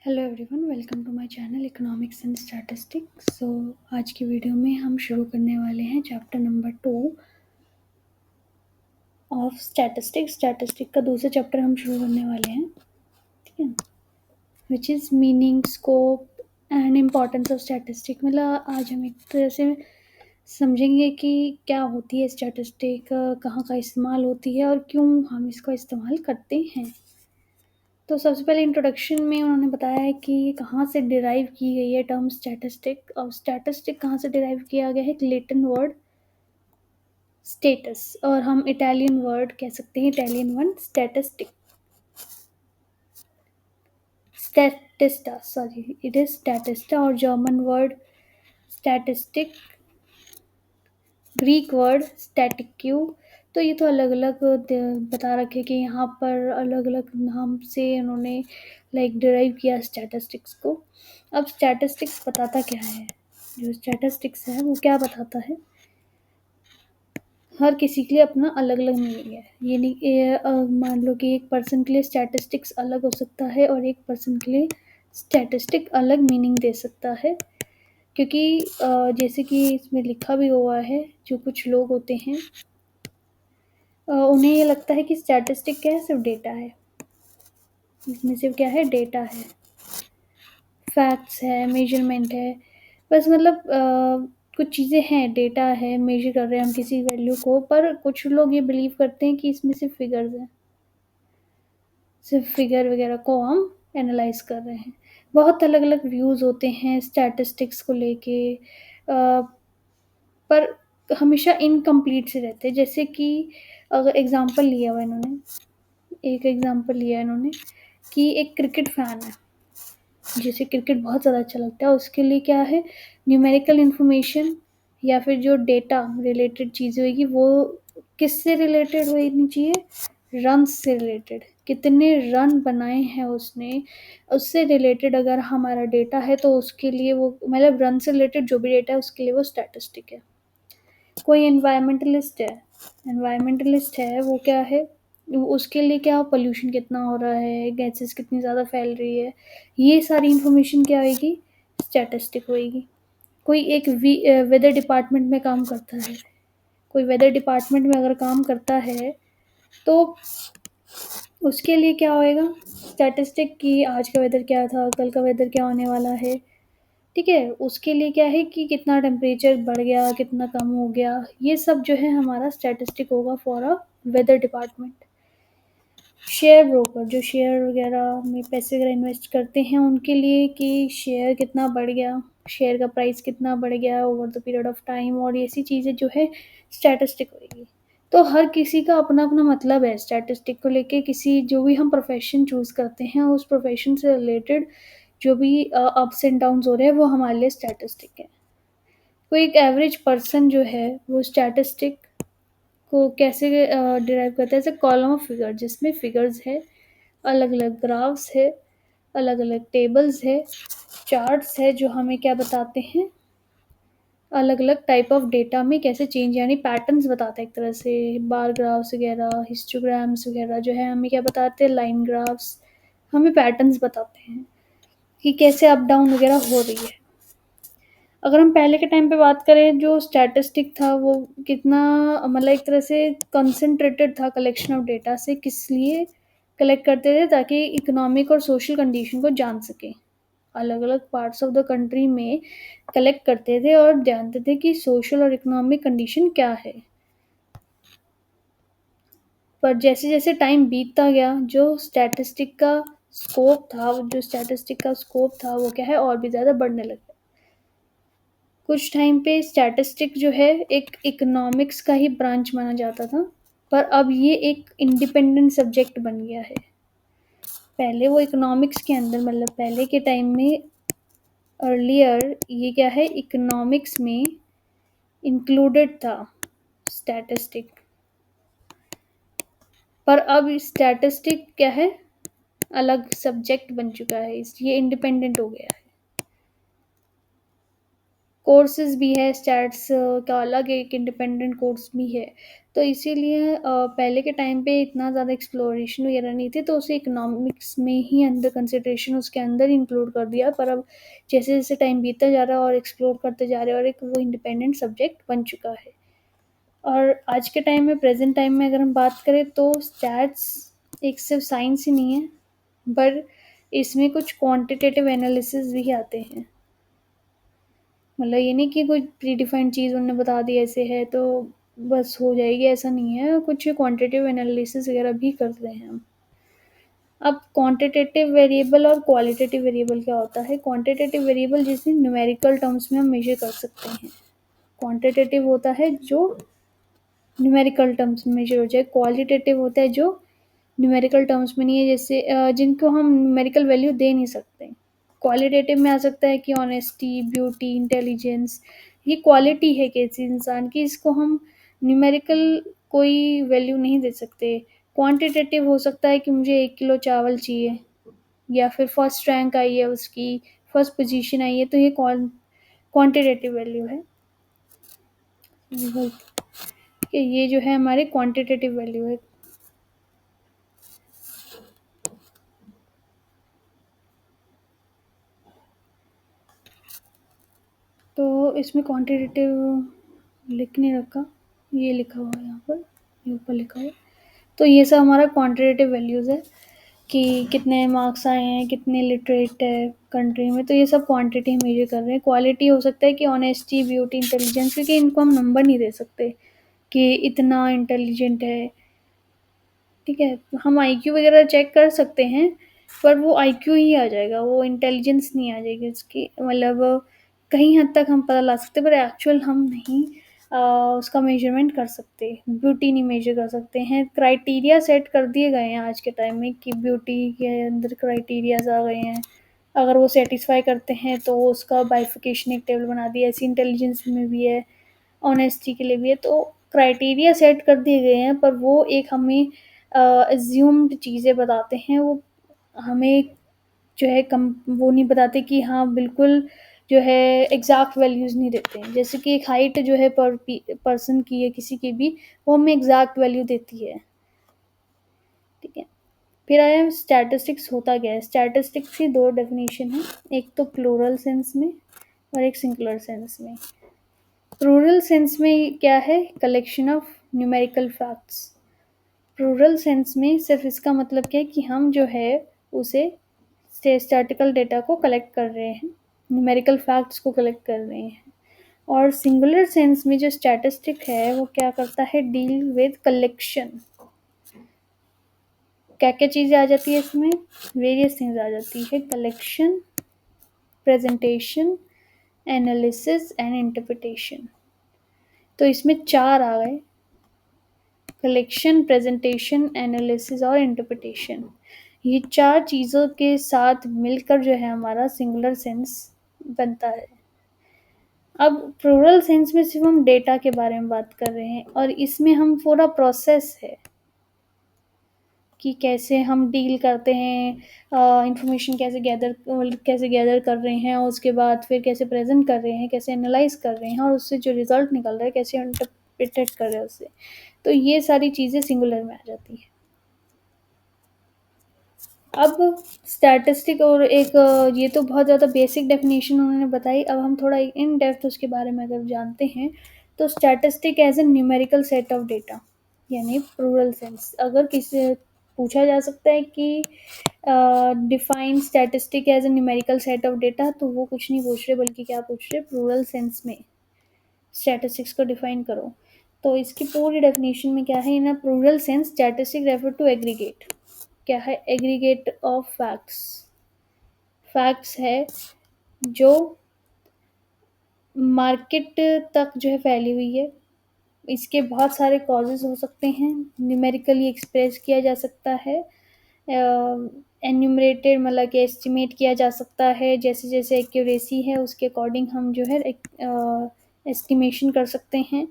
Hello everyone, welcome to my channel economics and statistics. आज की video में हम शुरू करने वाले हैं chapter number 2 of statistics. Statistic का दूसरा चैप्टर हम शुरू करने वाले हैं, ठीक है, which is meaning, scope and importance of statistic. मतलब आज हम एक तरह से समझेंगे कि क्या होती है स्टैटिस्टिक, कहाँ का इस्तेमाल होती है और क्यों हम इसका इस्तेमाल करते हैं। तो सबसे पहले इंट्रोडक्शन में उन्होंने बताया है कि कहाँ से डिराइव की गई है टर्म स्टैटिस्टिक। और स्टैटिस्टिक कहाँ से डिराइव किया गया है, एक लेटिन वर्ड स्टेटस, और हम इटालियन वर्ड कह सकते हैं, Italian one statistic, statista, sorry it is statista. और German word statistic, Greek word statique. तो ये तो अलग अलग बता रखे कि यहाँ पर अलग अलग नाम से उन्होंने लाइक डिराइव किया स्टैटिस्टिक्स को। अब स्टैटिस्टिक्स बताता क्या है, जो स्टैटिस्टिक्स है वो क्या बताता है, हर किसी के लिए अपना अलग अलग मीनिंग है। ये नहीं मान लो कि एक पर्सन के लिए स्टैटिस्टिक्स अलग हो सकता है और एक पर्सन के लिए स्टैटिस्टिक अलग मीनिंग दे सकता है। क्योंकि जैसे कि इसमें लिखा भी हुआ है, जो कुछ लोग होते हैं उन्हें ये लगता है कि स्टैटिस्टिक क्या है, सिर्फ डेटा है, इसमें सिर्फ क्या है, डेटा है, फैक्ट्स है, मेजरमेंट है, बस मतलब कुछ चीज़ें हैं, डेटा है, मेजर कर रहे हैं हम किसी वैल्यू को। पर कुछ लोग ये बिलीव करते हैं कि इसमें सिर्फ फिगर्स हैं, सिर्फ फिगर वगैरह को हम एनालाइज कर रहे हैं। बहुत अलग अलग व्यूज़ होते हैं स्टैटिस्टिक्स को लेके, पर हमेशा इनकम्प्लीट से रहते हैं। जैसे कि अगर एग्जांपल लिया हुआ इन्होंने, एक एग्जांपल लिया इन्होंने कि एक क्रिकेट फैन है जिसे क्रिकेट बहुत ज़्यादा अच्छा लगता है, उसके लिए क्या है, न्यूमेरिकल इन्फॉर्मेशन या फिर जो डेटा रिलेटेड चीज़ें होगी वो किससे रिलेटेड होनी चाहिए, रन से रिलेटेड, कितने रन बनाए हैं उसने, उससे रिलेटेड अगर हमारा डेटा है तो उसके लिए वो, मतलब रन से रिलेटेड जो भी डेटा है उसके लिए वो स्टैटिस्टिक है। कोई एनवायरमेंटलिस्ट है, वो क्या है, उसके लिए क्या, पोल्यूशन कितना हो रहा है, गैसेस कितनी ज़्यादा फैल रही है, ये सारी इन्फॉर्मेशन क्या होएगी, स्टैटिस्टिक होएगी। कोई एक वेदर डिपार्टमेंट में काम करता है, कोई वेदर डिपार्टमेंट में अगर काम करता है तो उसके लिए क्या होएगा, स्टैटिस्टिक, कि आज का वेदर क्या था, कल का वेदर क्या होने वाला है, ठीक है। उसके लिए क्या है कि कितना टेम्परेचर बढ़ गया, कितना कम हो गया, ये सब जो है हमारा स्टैटिस्टिक होगा for a weather department. Share broker जो शेयर वगैरह में पैसे वगैरह इन्वेस्ट करते हैं, उनके लिए कि शेयर कितना बढ़ गया, शेयर का प्राइस कितना बढ़ गया over the period of time, और ऐसी चीज़ें जो है स्टैटिस्टिक होगी। तो हर किसी का अपना अपना मतलब है स्टैटिस्टिक को लेके। किसी जो भी हम प्रोफेशन चूज़ करते हैं, उस प्रोफेशन से रिलेटेड जो भी अप्स एंड डाउन्स हो रहे हैं वो हमारे लिए स्टैटिस्टिक है। कोई एक एवरेज पर्सन जो है वो स्टैटिस्टिक को कैसे डिराइव करता है, ऐसे कॉलम ऑफ फिगर जिसमें फिगर्स है, अलग अलग ग्राफ्स है, अलग अलग टेबल्स है, चार्ट्स है, जो हमें क्या बताते हैं, अलग अलग टाइप ऑफ डेटा में कैसे चेंज, यानी पैटर्न्स बताते हैं एक तरह से। बार ग्राफ्स वगैरह, हिस्टोग्राम्स वगैरह जो है हमें क्या बताते हैं, लाइन ग्राफ्स हमें पैटर्न्स बताते हैं कि कैसे अप डाउन वगैरह हो रही है। अगर हम पहले के टाइम पे बात करें, जो स्टैटिस्टिक था वो कितना, मतलब एक तरह से कंसंट्रेटेड था कलेक्शन ऑफ डेटा से। किस लिए कलेक्ट करते थे, ताकि इकोनॉमिक और सोशल कंडीशन को जान सकें। अलग अलग पार्ट्स ऑफ द कंट्री में कलेक्ट करते थे और जानते थे कि सोशल और इकोनॉमिक कंडीशन क्या है। पर जैसे जैसे टाइम बीतता गया, जो स्टैटिस्टिक का स्कोप था वो क्या है, और भी ज़्यादा बढ़ने लगा। कुछ टाइम पे स्टैटिस्टिक जो है एक इकोनॉमिक्स का ही ब्रांच माना जाता था, पर अब ये एक इंडिपेंडेंट सब्जेक्ट बन गया है। पहले वो इकोनॉमिक्स के अंदर, मतलब पहले के टाइम में, अर्लियर ये क्या है, इकोनॉमिक्स में इंक्लूडेड था स्टैटिस्टिक। पर अब स्टैटिस्टिक क्या है, अलग सब्जेक्ट बन चुका है, इसलिए इंडिपेंडेंट हो गया है। कोर्सेज़ भी है, स्टैट्स का अलग एक इंडिपेंडेंट कोर्स भी है। तो इसीलिए पहले के टाइम पे इतना ज़्यादा एक्सप्लोरेशन वगैरह नहीं थी, तो उसे इकोनॉमिक्स में ही अंडर कंसिडरेशन उसके अंदर इंक्लूड कर दिया। पर अब जैसे-जैसे टाइम बीतता जा रहा है और एक्सप्लोर करते जा रहे हैं और एक वो इंडिपेंडेंट सब्जेक्ट बन चुका है। और आज के टाइम में, प्रेज़ेंट टाइम में अगर हम बात करें तो स्टैट्स एक सिर्फ़ साइंस ही नहीं है, पर इसमें कुछ क्वांटिटेटिव एनालिसिस भी आते हैं। मतलब ये नहीं कि कोई प्री डिफाइंड चीज़ उन्होंने बता दी ऐसे है तो बस हो जाएगी, ऐसा नहीं है। कुछ क्वांटिटेटिव एनालिसिस वगैरह भी करते हैं हम। अब क्वांटिटेटिव वेरिएबल और क्वालिटेटिव वेरिएबल क्या होता है? क्वांटिटेटिव वेरिएबल जिसे न्यूमेरिकल टर्म्स में हम मेज़र कर सकते हैं। क्वांटिटेटिव होता है जो न्यूमेरिकल टर्म्स में मेज़र हो जाए, क्वालिटेटिव होता है जो न्यूमेरिकल टर्म्स में नहीं है, जैसे जिनको हम न्यूमेरिकल वैल्यू दे नहीं सकते। क्वालिटेटिव में आ सकता है कि ऑनेस्टी, ब्यूटी, इंटेलिजेंस, ये क्वालिटी है किसी इंसान की, इसको हम न्यूमेरिकल कोई वैल्यू नहीं दे सकते। क्वांटिटेटिव हो सकता है कि मुझे 1 किलो चावल चाहिए या फिर फर्स्ट रैंक आई है उसकी, फर्स्ट पोज़ीशन आई है, तो ये क्वांटिटेटिव वैल्यू है। कि ये जो है हमारे क्वांटिटेटिव वैल्यू है। तो इसमें क्वांटिटेटिव लिख नहीं रखा, ये लिखा हुआ है यहाँ पर, ये ऊपर लिखा है। तो ये सब हमारा क्वांटिटेटिव वैल्यूज़ है कि कितने मार्क्स आए हैं, कितने लिटरेट है कंट्री में, तो ये सब क्वांटिटी मेजर कर रहे हैं। क्वालिटी हो सकता है कि ऑनेस्टी, ब्यूटी, इंटेलिजेंस, क्योंकि इनको हम नंबर नहीं दे सकते कि इतना इंटेलिजेंट है, ठीक है? हम आईक्यू वगैरह चेक कर सकते हैं, पर वो आईक्यू ही आ जाएगा, वो इंटेलिजेंस नहीं आ जाएगी उसकी। मतलब कहीं हद तक हम पता ला सकते हैं, पर एक्चुअल हम नहीं उसका मेजरमेंट कर सकते। ब्यूटी नहीं मेजर कर सकते हैं। क्राइटेरिया सेट कर दिए गए हैं आज के टाइम में कि ब्यूटी के अंदर क्राइटेरियाज़ आ गए हैं। अगर वो सैटिस्फाई करते हैं तो उसका बाइफिकेशन एक टेबल बना दिया, ऐसी इंटेलिजेंस में भी है, ऑनेस्टी के लिए भी है। तो क्राइटेरिया सेट कर दिए गए हैं, पर वो एक हमें अज़्यूम्ड चीज़ें बताते हैं। वो हमें जो है कम वो नहीं बताते कि हाँ, बिल्कुल जो है एग्ज़ैक्ट वैल्यूज़ नहीं देते हैं। जैसे कि एक हाइट जो है पर्सन की या किसी की भी, वो हमें एग्ज़ैक्ट वैल्यू देती है, ठीक है? फिर आया स्टैटिस्टिक्स होता क्या है? स्टैटिस्टिक्स की 2 डेफ़िनेशन हैं, एक तो प्लूरल सेंस में और एक सिंगुलर सेंस में। प्लूरल सेंस में क्या है? Collection of numerical facts. Plural sense में सिर्फ़ इसका मतलब क्या है कि हम जो है उसे स्टैटिस्टिकल डेटा को कलेक्ट कर रहे हैं, न्यूमेरिकल फैक्ट्स को कलेक्ट कर रहे हैं। और सिंगुलर सेंस में जो स्टैटिस्टिक है वो क्या करता है? Deal with collection. क्या-क्या चीज़ें आ जाती है इसमें? वेरियस थिंग्स आ जाती है, collection, presentation, analysis and interpretation. तो इसमें 4 आ गए, कलेक्शन, प्रेज़ेंटेशन, एनालिसिस और इंटरप्रिटेशन। ये 4 चीज़ों के साथ मिलकर जो है हमारा सिंगुलर सेंस बनता है। अब प्लूरल सेंस में सिर्फ़ हम डेटा के बारे में बात कर रहे हैं और इसमें हम पूरा प्रोसेस है कि कैसे हम डील करते हैं, इन्फॉर्मेशन कैसे गैदर कर रहे हैं और उसके बाद फिर कैसे प्रेज़ेंट कर रहे हैं, कैसे एनालाइज़ कर रहे हैं और उससे जो रिज़ल्ट निकल रहा है कैसे इंटरप्रेट कर रहे हैं उसे। तो ये सारी चीज़ें सिंगुलर में आ जाती हैं। अब स्टैटिस्टिक और एक ये तो बहुत ज़्यादा बेसिक डेफ़िनेशन उन्होंने बताई, अब हम थोड़ा इन डेप्थ उसके बारे में अगर जानते हैं, तो statistic as a numerical set of data, यानी प्लूरल सेंस। अगर किसी पूछा जा सकता है कि define statistic as a numerical set of data, तो वो कुछ नहीं पूछ रहे, बल्कि क्या पूछ रहे? प्लूरल सेंस में स्टैटिस्टिक्स को डिफाइन करो। तो इसकी पूरी डेफ़िनेशन में क्या है? In a plural sense statistic refer to aggregate. क्या है? Aggregate of facts. फैक्ट्स है जो मार्केट तक जो है फैली हुई है। इसके बहुत सारे कॉजेज़ हो सकते हैं, न्यूमेरिकली एक्सप्रेस किया जा सकता है, एन्यूमरेटेड मतलब कि एस्टिमेट किया जा सकता है, जैसे-जैसे एक्यूरेसी है उसके अकॉर्डिंग हम जो है एस्टिमेशन कर सकते हैं।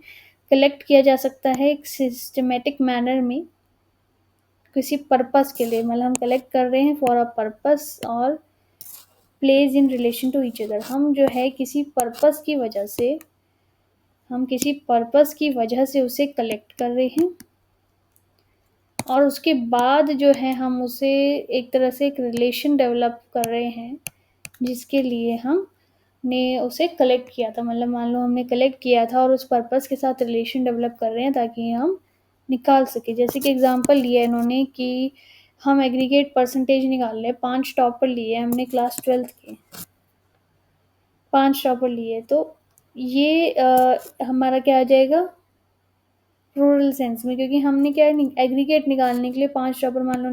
कलेक्ट किया जा सकता है एक सिस्टमैटिक मैनर में, किसी पर्पस के लिए, मतलब हम कलेक्ट कर रहे हैं फॉर अ पर्पस। और place in relation to each other. हम जो है किसी पर्पस की वजह से उसे कलेक्ट कर रहे हैं और उसके बाद जो है हम उसे एक तरह से एक रिलेशन डेवलप कर रहे हैं जिसके लिए हमने उसे कलेक्ट किया था। मतलब मान लो हमने कलेक्ट किया था और उस पर्पस के साथ रिलेशन डेवलप कर रहे हैं ताकि हम निकाल सके। जैसे कि एग्जांपल लिया इन्होंने कि हम एग्रीगेट परसेंटेज निकाल रहे हैं, 5 टॉपर लिए हमने क्लास 12th के, 5 टॉपर लिए, तो ये हमारा क्या आ जाएगा रूरल सेंस में, क्योंकि हमने क्या एग्रीगेट निकालने के लिए 5 टॉपर मान लो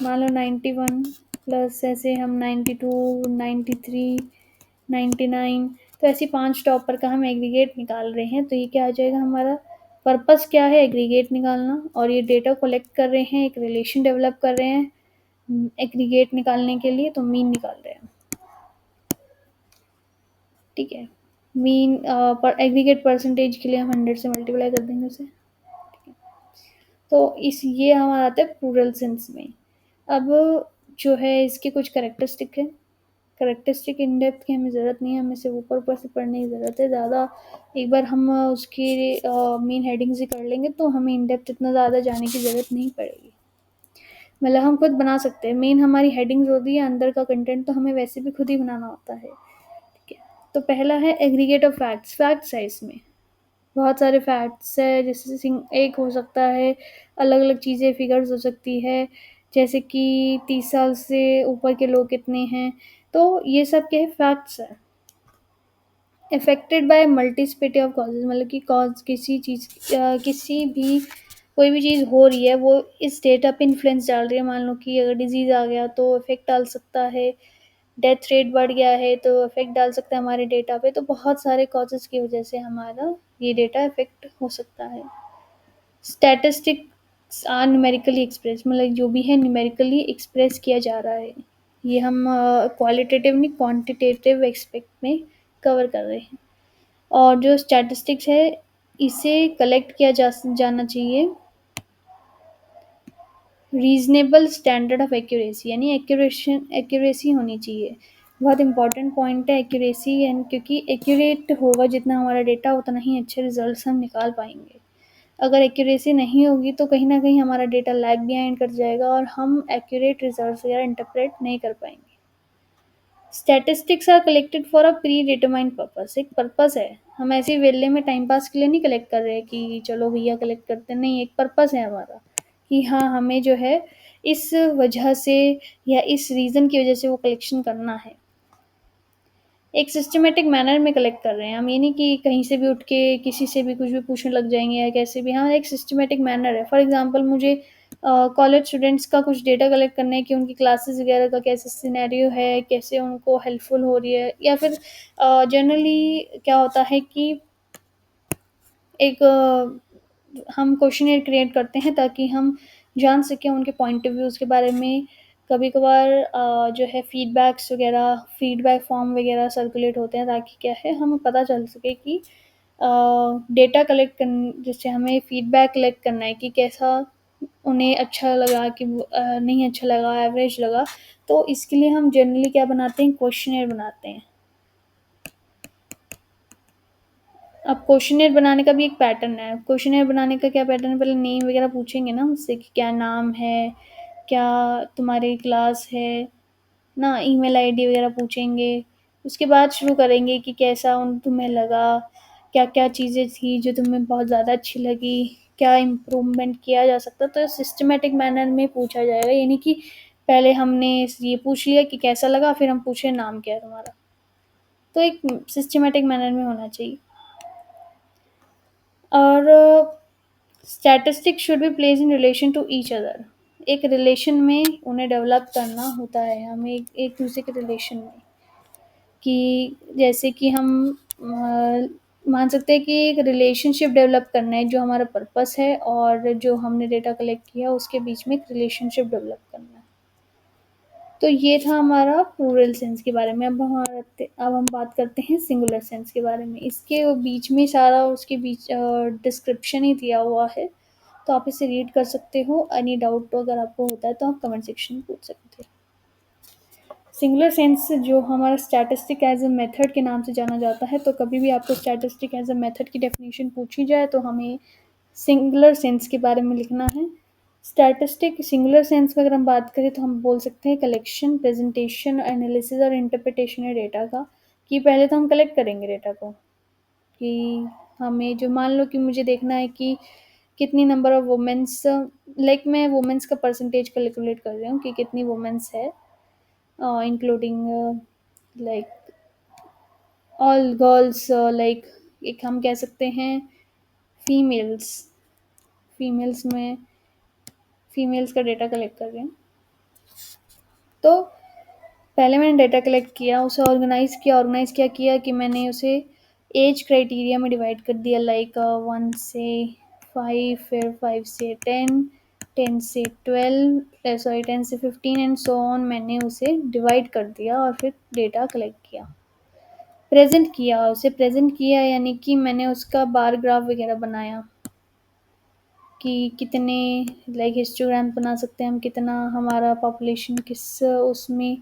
91 प्लस ऐसे हम 92, 93, 99, तो ऐसे 5 टॉपर का हम एग्रीगेट निकाल रहे हैं। तो ये क्या आ जाएगा, हमारा पर्पस क्या है, एग्रीगेट निकालना, और ये डेटा कलेक्ट कर रहे हैं, एक रिलेशन डेवलप कर रहे हैं एग्रीगेट निकालने के लिए, तो मीन निकाल रहे हैं। ठीक है, मीन पर एग्रीगेट परसेंटेज के लिए हम 100 से मल्टीप्लाई कर देंगे उसे। तो इस ये हमारा आता है प्लूरल सेंस में। अब जो है इसके कुछ कैरेक्टरिस्टिक है। कैरेक्टरिस्टिक इन डेप्थ की हमें ज़रूरत नहीं है, हमें सिर्फ ऊपर से पढ़ने की ज़रूरत है ज़्यादा। एक बार हम उसकी मेन हेडिंग से कर लेंगे तो हमें इन डेप्थ इतना ज़्यादा जाने की ज़रूरत नहीं पड़ेगी। मतलब हम खुद बना सकते हैं, मेन हमारी हेडिंग्स होती है, अंदर का कंटेंट तो हमें वैसे भी खुद ही बनाना होता है। ठीक है, तो पहला है एग्रीगेट ऑफ फैक्ट्स। फैक्ट्स है इसमें बहुत सारे फैक्ट्स है, जैसे एक हो सकता है अलग अलग चीज़ें फिगर्स हो सकती है, जैसे कि 30 साल से ऊपर के लोग कितने हैं, तो ये सब क्या है फैक्ट्स है। अफेक्टेड बाय मल्टीस्पेटी ऑफ कॉजेज, मतलब कि कॉज किसी चीज़ किसी भी कोई भी चीज़ हो रही है वो इस डेटा पे इन्फ्लुएंस डाल रही है। मान लो कि अगर डिजीज़ आ गया तो इफेक्ट डाल सकता है, डेथ रेट बढ़ गया है तो इफेक्ट डाल सकता है हमारे डेटा पे। तो बहुत सारे कॉजेज़ की वजह से हमारा ये डेटा इफेक्ट हो सकता है। स्टैटिस्टिक्स आर न्यूमेरिकली एक्सप्रेस, मतलब जो भी है न्यूमेरिकली एक्सप्रेस किया जा रहा है। ये हम क्वालिटेटिव नहीं क्वांटिटेटिव एस्पेक्ट में कवर कर रहे हैं। और जो स्टैटिस्टिक्स है इसे कलेक्ट किया जाना चाहिए रीजनेबल स्टैंडर्ड ऑफ एक्यूरेसी, यानी एक्यूरेसी होनी चाहिए। बहुत इंपॉर्टेंट पॉइंट है एक्यूरेसी, एंड क्योंकि एक्यूरेट होगा जितना हमारा डेटा उतना ही अच्छे रिजल्ट्स हम निकाल पाएंगे। अगर एक्यूरेसी नहीं होगी तो कहीं ना कहीं हमारा डेटा लैग बिहाइंड कर जाएगा और हम एक्यूरेट रिजल्ट्स वगैरह इंटरप्रेट नहीं कर पाएंगे। Statistics are collected for a predetermined purpose, एक पर्पस है, हम ऐसे वेले में टाइम पास के लिए नहीं कलेक्ट कर रहे कि चलो भैया कलेक्ट करते, नहीं, एक पर्पस है हमारा कि हाँ हमें जो है इस वजह से या इस रीज़न की वजह से वो कलेक्शन करना है। एक सिस्टमेटिक मैनर में कलेक्ट कर रहे हैं हम, ये नहीं कि कहीं से भी उठ के किसी से भी कुछ भी पूछने लग जाएंगे या कैसे भी। हाँ, एक सिस्टमेटिक मैनर है। फॉर एग्जांपल मुझे कॉलेज स्टूडेंट्स का कुछ डेटा कलेक्ट करना है कि उनकी क्लासेस वगैरह का कैसे सिनेरियो है, कैसे उनको हेल्पफुल हो रही है, या फिर जनरली क्या होता है कि एक हम क्वेश्चनेयर क्रिएट करते हैं ताकि हम जान सकें उनके पॉइंट ऑफ व्यूज़ के बारे में। कभी कभार जो है फीडबैक्स वगैरह फीडबैक फॉर्म वगैरह सर्कुलेट होते हैं ताकि क्या है हमें पता चल सके कि डेटा कलेक्ट कर जैसे हमें फीडबैक कलेक्ट करना है कि कैसा उन्हें अच्छा लगा कि नहीं अच्छा लगा, एवरेज लगा। तो इसके लिए हम जनरली क्या बनाते हैं, क्वेश्चनेयर बनाते हैं। अब क्वेश्चनेयर बनाने का भी एक पैटर्न है। क्वेश्चनेयर बनाने का क्या पैटर्न है, पहले नेम वगैरह पूछेंगे ना उससे कि क्या नाम है, क्या तुम्हारी क्लास है ना, ईमेल आईडी वगैरह पूछेंगे। उसके बाद शुरू करेंगे कि कैसा तुम्हें लगा, क्या क्या चीज़ें थी जो तुम्हें बहुत ज़्यादा अच्छी लगी, क्या इम्प्रूवमेंट किया जा सकता। तो सिस्टमेटिक मैनर में पूछा जाएगा, ये नहीं कि पहले हमने ये पूछ लिया कि कैसा लगा फिर हम पूछे नाम क्या है तुम्हारा। तो एक सिस्टमेटिक मैनर में होना चाहिए। और statistic should be place in relation to each other, एक रिलेशन में उन्हें डेवलप करना होता है हमें, एक दूसरे के रिलेशन में। कि जैसे कि हम मान सकते हैं कि एक रिलेशनशिप डेवलप करना है, जो हमारा पर्पस है और जो हमने डेटा कलेक्ट किया उसके बीच में एक रिलेशनशिप डेवलप करना है। तो ये था हमारा प्लूरल सेंस के बारे में। अब हम बात करते हैं सिंगुलर सेंस के बारे में। इसके बीच में सारा उसके बीच डिस्क्रिप्शन ही दिया हुआ है, तो आप इसे रीड कर सकते हो। एनी डाउट तो अगर आपको होता है तो आप कमेंट सेक्शन में पूछ सकते हो। सिंगुलर सेंस जो हमारा स्टैटिस्टिक एज अ मेथड के नाम से जाना जाता है, तो कभी भी आपको स्टैटिस्टिक एज अ मेथड की डेफिनेशन पूछी जाए तो हमें सिंगुलर सेंस के बारे में लिखना है। स्टैटिस्टिक सिंगुलर सेंस में अगर हम बात करें तो हम बोल सकते हैं कलेक्शन, प्रेजेंटेशन, एनालिसिस और इंटरप्रिटेशन है डेटा का। कि पहले तो हम कलेक्ट करेंगे डेटा को, कि हमें जो मान लो कि मुझे देखना है कि कितनी नंबर ऑफ वुमेन्स, लाइक मैं वुमेन्स का परसेंटेज कैलकुलेट कर रही हूँ कि कितनी वुमेन्स है, including like all girls, like एक हम कह सकते हैं फीमेल्स, फीमेल्स में फीमेल्स का डेटा कलेक्ट कर रहे हैं। तो पहले मैंने डेटा कलेक्ट किया, उसे ऑर्गेनाइज़ क्या किया कि मैंने उसे एज क्राइटेरिया में डिवाइड कर दिया, लाइक 1 से 5, फिर 5 से 10, 10 से 12, सॉरी 10 से 15 एंड सो ऑन। मैंने उसे डिवाइड कर दिया और फिर डेटा कलेक्ट किया, प्रेज़ेंट किया यानी कि मैंने उसका बार ग्राफ वगैरह बनाया कि कितने, लाइक हिस्टोग्राम बना सकते हैं हम, कितना हमारा पॉपुलेशन किस उसमें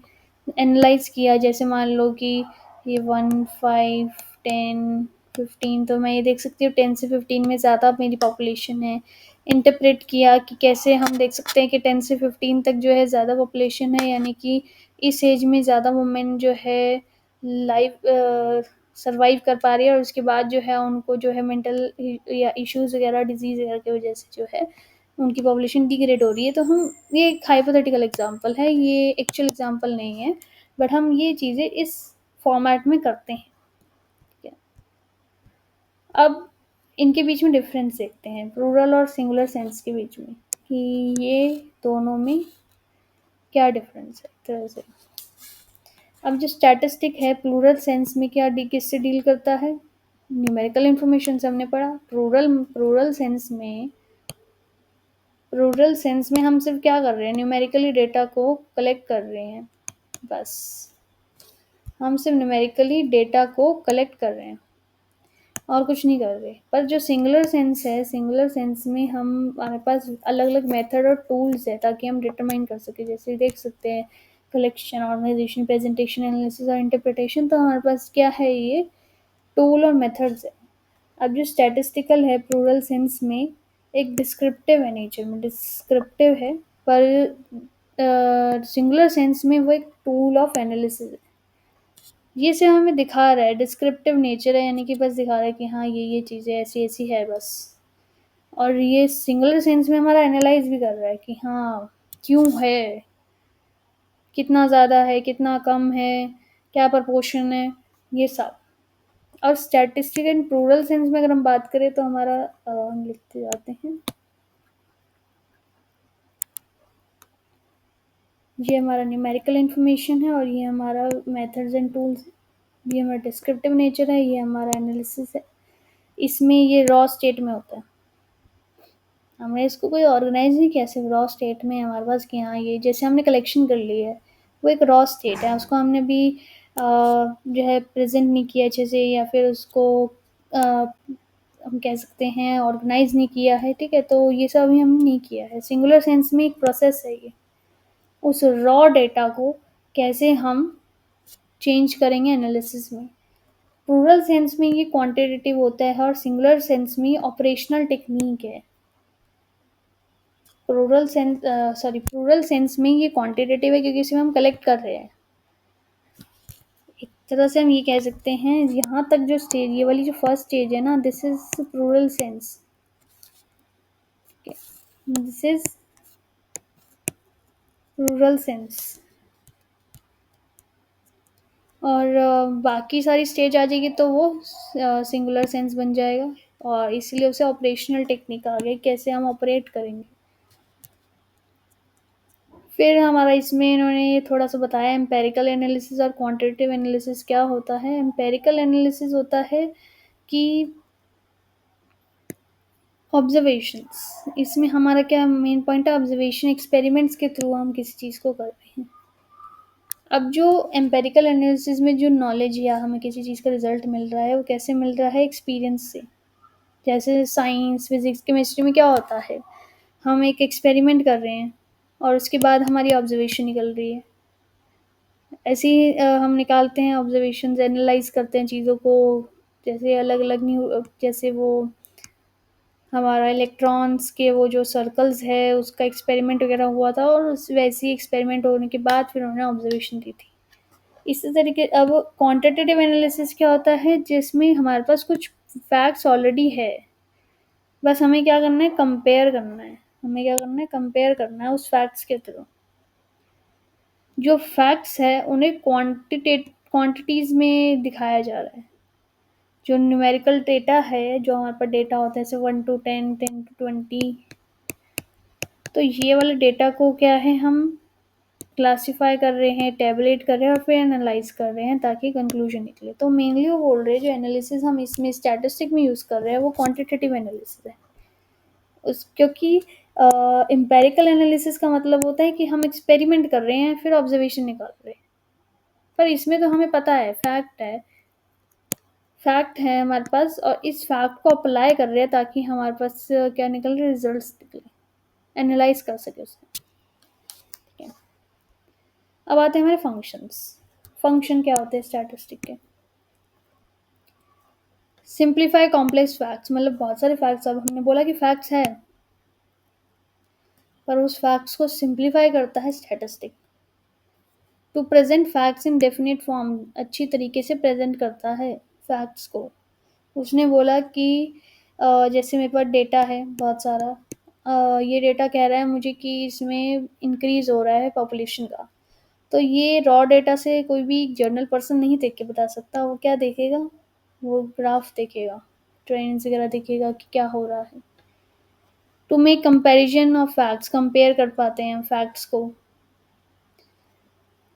एनालाइज किया। जैसे मान लो कि ये 1, 5, 10, 15, तो मैं ये देख सकती हूँ 10 से 15 में ज़्यादा मेरी पॉपुलेशन है। इंटरप्रेट किया कि कैसे हम देख सकते हैं कि 10 से 15 तक जो है ज़्यादा पॉपुलेशन है, यानी कि इस एज में ज़्यादा वुमेन जो है लाइव सर्वाइव कर पा रही है, और उसके बाद जो है उनको जो है मेंटल या इश्यूज़ वगैरह, डिजीज़ वगैरह की वजह से जो है उनकी पॉपुलेशन डिग्रेड हो रही है। तो हम, ये एक हाइपोथेटिकल एग्जांपल है, ये एक्चुअल एग्जांपल नहीं है, बट हम ये चीज़ें इस फॉर्मेट में करते हैं। ठीक है, अब इनके बीच में डिफरेंस देखते हैं, प्लूरल और सिंगुलर सेंस के बीच में, कि ये दोनों में क्या डिफरेंस है एक तरह से। अब जो स्टैटिस्टिक है प्लूरल सेंस में क्या किससे डील करता है, न्यूमेरिकल इंफॉर्मेशन से हमने पढ़ा। रूरल सेंस में हम सिर्फ क्या कर रहे हैं, न्यूमेरिकली डेटा को कलेक्ट कर रहे हैं, बस हम सिर्फ न्यूमेरिकली डेटा को कलेक्ट कर रहे हैं और कुछ नहीं कर रहे। पर जो सिंगुलर सेंस है, सिंगुलर सेंस में हम, हमारे पास अलग अलग मेथड और टूल्स है ताकि हम डिटरमाइन कर सकें। जैसे देख सकते हैं कलेक्शन, ऑर्गेनाइजेशन, प्रेजेंटेशन, एनालिसिस और इंटरप्रिटेशन, तो हमारे पास क्या है, ये टूल और मेथड्स है। अब जो स्टैटिस्टिकल है प्लूरल सेंस में, एक डिस्क्रिप्टिव है, नेचर में डिस्क्रिप्टिव है, पर सिंगुलर सेंस में वो एक टूल ऑफ एनालिसिस है। ये सिर्फ हमें दिखा रहा है, डिस्क्रिप्टिव नेचर है, यानी कि बस दिखा रहा है कि हाँ ये चीज़ें ऐसी ऐसी है बस। और ये सिंगुलर सेंस में हमारा एनालाइज भी कर रहा है कि हाँ क्यों है, कितना ज़्यादा है, कितना कम है, क्या प्रपोर्शन है, ये सब। और स्टैटिस्टिक एंड प्लूरल सेंस में अगर हम बात करें तो हमारा, हम लिखते जाते हैं, ये हमारा न्यूमेरिकल इन्फॉर्मेशन है और ये हमारा मेथड्स एंड टूल्स है। ये हमारा डिस्क्रिप्टिव नेचर है, ये हमारा एनालिसिस है। इसमें ये रॉ स्टेट में होता है, हमने इसको कोई ऑर्गेनाइज नहीं किया, सिर्फ रॉ स्टेट में हमारे पास कि हाँ ये जैसे हमने कलेक्शन कर ली है, वो एक रॉ स्टेट है, उसको हमने भी जो है प्रेजेंट नहीं किया अच्छे से, या फिर उसको हम कह सकते हैं ऑर्गेनाइज नहीं किया है। ठीक है, तो ये सब अभी हमने नहीं किया है। सिंगुलर सेंस में एक प्रोसेस है ये, उस रॉ डेटा को कैसे हम चेंज करेंगे एनालिसिस में। प्लूरल सेंस में ये क्वांटिटेटिव होता है और सिंगुलर सेंस में ऑपरेशनल टेक्निक है। प्लूरल सेंस में ये क्वांटिटेटिव है क्योंकि इसमें हम कलेक्ट कर रहे हैं। एक तरह से हम ये कह सकते हैं, यहाँ तक जो स्टेज, ये वाली जो फर्स्ट स्टेज है ना, this is plural sense, this is plural sense. और बाकी सारी स्टेज आ जाएगी तो वो सिंगुलर सेंस बन जाएगा, और इसलिए उसे ऑपरेशनल टेक्निक आ गई, कैसे हम ऑपरेट करेंगे। फिर हमारा इसमें इन्होंने ये थोड़ा सा बताया एम्पेरिकल एनालिसिस और क्वांटिटेटिव एनालिसिस क्या होता है। एम्पेरिकल एनालिसिस होता है कि ऑब्जर्वेशंस, इसमें हमारा क्या मेन पॉइंट है, ऑब्जर्वेशन, एक्सपेरिमेंट्स के थ्रू हम किसी चीज़ को कर रहे हैं। अब जो एम्पेरिकल एनालिसिस में जो नॉलेज या हमें किसी चीज़ का रिजल्ट मिल रहा है, वो कैसे मिल रहा है, एक्सपीरियंस से। जैसे साइंस, फिजिक्स, केमिस्ट्री में क्या होता है, हम एक एक्सपेरिमेंट कर रहे हैं और उसके बाद हमारी ऑब्जर्वेशन निकल रही है। ऐसे ही हम निकालते हैं ऑब्जर्वेशंस, एनालाइज़ करते हैं चीज़ों को, जैसे अलग-अलग जैसे वो हमारा इलेक्ट्रॉन्स के वो जो सर्कल्स है उसका एक्सपेरिमेंट वगैरह हुआ था और उस वैसे ही एक्सपेरिमेंट होने के बाद फिर उन्होंने ऑब्जर्वेशन दी थी। इसी तरीके अब क्वांटिटेटिव एनालिसिस क्या होता है, जिसमें हमारे पास कुछ फैक्ट्स ऑलरेडी है, बस हमें क्या करना है, कंपेयर करना है। हमें क्या करना है, कंपेयर करना है उस फैक्ट्स के थ्रू। जो फैक्ट्स है उन्हें क्वांटिटीज़ में दिखाया जा रहा है। जो न्यूमेरिकल डेटा है, जो हमारे पास डेटा होता है जैसे 1 टू 10, 10 टू 20, तो ये वाले डेटा को क्या है, हम क्लासिफाई कर रहे हैं, टैबुलेट कर रहे हैं और फिर एनालाइज़ कर रहे हैं ताकि कंक्लूजन निकले। तो मेनली वो बोल रहे हैं जो एनालिसिस हम इसमें स्टैटिस्टिक में यूज़ कर रहे हैं वो क्वांटिटेटिव एनालिसिस है। क्योंकि एम्पिरिकल एनालिसिस का मतलब होता है कि हम एक्सपेरिमेंट कर रहे हैं फिर ऑब्जर्वेशन निकाल रहे हैं। पर इसमें तो हमें पता है, फैक्ट है हमारे पास और इस फैक्ट को अप्लाई कर रहे हैं ताकि हमारे पास क्या निकल रहे, रिजल्ट्स निकले, एनालाइज कर सके उसे। ठीक है, अब आते हैं हमारे फंक्शंस। फंक्शन क्या होते हैं स्टैटिस्टिक के? सिंप्लीफाई कॉम्प्लेक्स फैक्ट्स, मतलब बहुत सारे फैक्ट्स, अब हमने बोला कि फैक्ट्स है पर उस फैक्ट्स को सिंप्लीफाई करता है statistic. To present facts in definite form, अच्छी तरीके से प्रेजेंट करता है फैक्ट्स को। उसने बोला कि जैसे मेरे पास डेटा है बहुत सारा, ये डेटा कह रहा है मुझे कि इसमें इंक्रीज हो रहा है पॉपुलेशन का। तो ये रॉ डेटा से कोई भी जर्नल पर्सन नहीं देख के बता सकता। वो क्या देखेगा, वो ग्राफ देखेगा, ट्रेंड्स वगैरह देखेगा कि क्या हो रहा है। To make comparison of facts, compare कर पाते हैं हम फैक्ट्स को।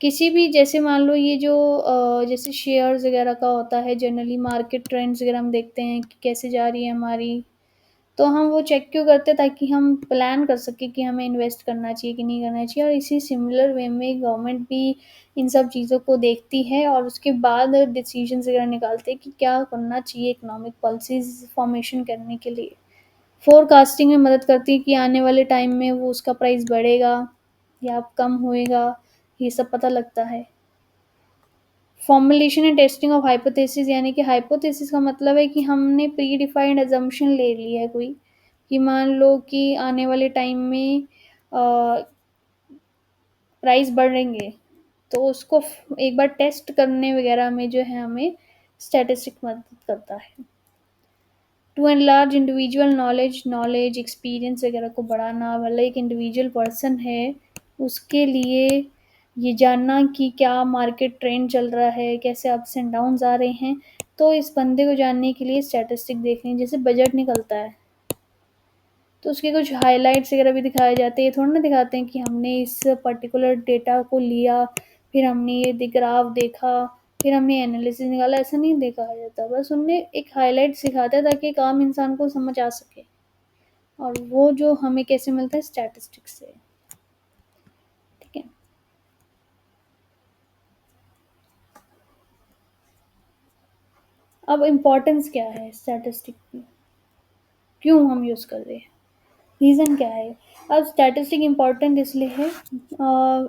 किसी भी, जैसे मान लो ये जो जैसे शेयर्स वगैरह का होता है, जनरली मार्केट ट्रेंड्स वगैरह हम देखते हैं कि कैसे जा रही है हमारी, तो हम वो चेक क्यों करते हैं, ताकि हम प्लान कर सकें कि हमें इन्वेस्ट करना चाहिए कि नहीं करना चाहिए। और इसी सिमिलर वे में गवर्नमेंट भी इन सब चीज़ों को देखती है और उसके बाद डिसीजंस वगैरह निकालते हैं कि क्या करना चाहिए इकोनॉमिक पॉलिसीज़ फॉर्मेशन करने के लिए। फोरकास्टिंग में मदद करती है कि आने वाले टाइम में वो उसका प्राइस बढ़ेगा या कम होएगा, ये सब पता लगता है। Formulation and testing of hypothesis, यानी कि हाइपोथेसिस का मतलब है कि हमने प्री डिफाइंड अजम्पशन ले ली है कोई, कि मान लो कि आने वाले टाइम में प्राइस बढ़ेंगे, तो उसको एक बार टेस्ट करने वगैरह में जो है हमें स्टैटिस्टिक मदद करता है। To enlarge individual knowledge experience वगैरह को बढ़ाना, मतलब एक इंडिविजुअल पर्सन है उसके लिए ये जानना कि क्या मार्केट ट्रेंड चल रहा है, कैसे अप्स एंड डाउन्स आ रहे हैं, तो इस बंदे को जानने के लिए स्टैटिस्टिक देख लें। जैसे बजट निकलता है तो उसके कुछ हाइलाइट्स वगैरह भी दिखाए जाते हैं। ये थोड़ा ना दिखाते हैं कि हमने इस पर्टिकुलर डेटा को लिया, फिर हमने ये ग्राफ देखा, फिर हमने एनालिसिस निकाला, ऐसा नहीं देखा जाता। बस उनने एक हाइलाइट सिखाता है ताकि एक आम इंसान को समझ आ सके। और वो जो हमें कैसे मिलता है, स्टैटिस्टिक्स से। ठीक है, अब इम्पोर्टेंस क्या है स्टैटिस्टिक की, क्यों हम यूज़ कर रहे हैं, रीज़न क्या है। अब स्टैटिस्टिक इम्पॉर्टेंट इसलिए है